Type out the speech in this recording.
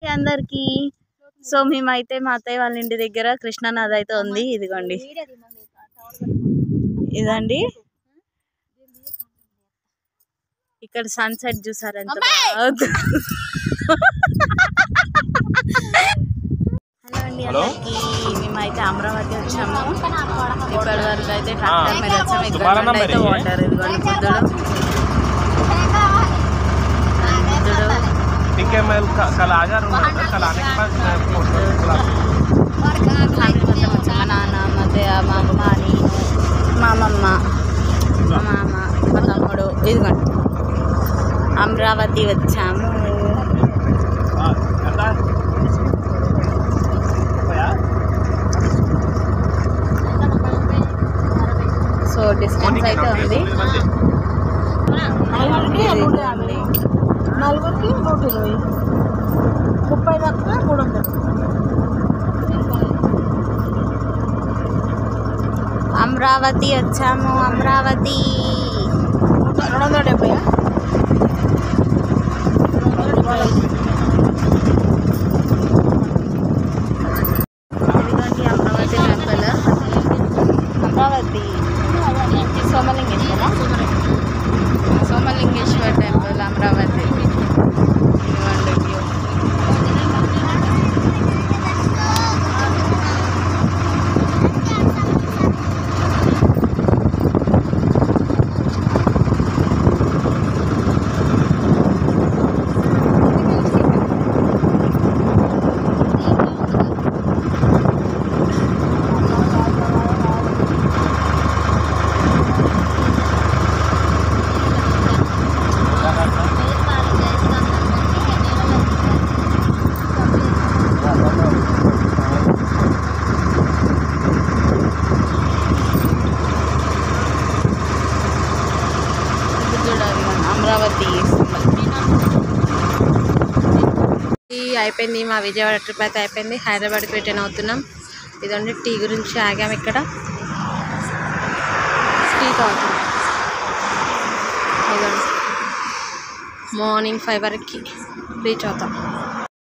అందరికి సో మేమైతే మా అత్తయ్య వాళ్ళ ఇంటి దగ్గర కృష్ణానది అయితే ఉంది. ఇదిగోండి ఇదండి ఇక్కడ సన్సెట్ చూసారంట. హలో అండి అందరికి, మేమైతే అమరావతి వచ్చాము. ఇప్పటి వరకు అయితే ట్రాక్టర్ మీద వచ్చాము. ఇక్కడ అయితే వాటర్ ఇదిగోండి బుద్ధుడు మా నాన్న మా అమ్మ అని మా అమ్మమ్మ మా మామ మా తమ్ముడు ఇదిగోండి అమరావతి వచ్చాము. సో డిస్టెన్స్ అయితే ఉంది. నలుగురికి 120, 30 దాకా 300. అమరావతి వచ్చాము. అమరావతి 270. ఇదిగోండి అమరావతి టెంపుల్. అమరావతి సోమలింగేశ్వర టెంపుల్ అమరావతి. అమరావతి అయిపోయింది. మా విజయవాడ ట్రిప్ అయితే అయిపోయింది. హైదరాబాద్కి రిటర్న్ అవుతున్నాం. ఇదండి టీ గురించి ఆగాము. ఇక్కడ టీ తాగుతున్నాం. ఇదండి మార్నింగ్ 5 వరకు రీచ్ అవుతాం.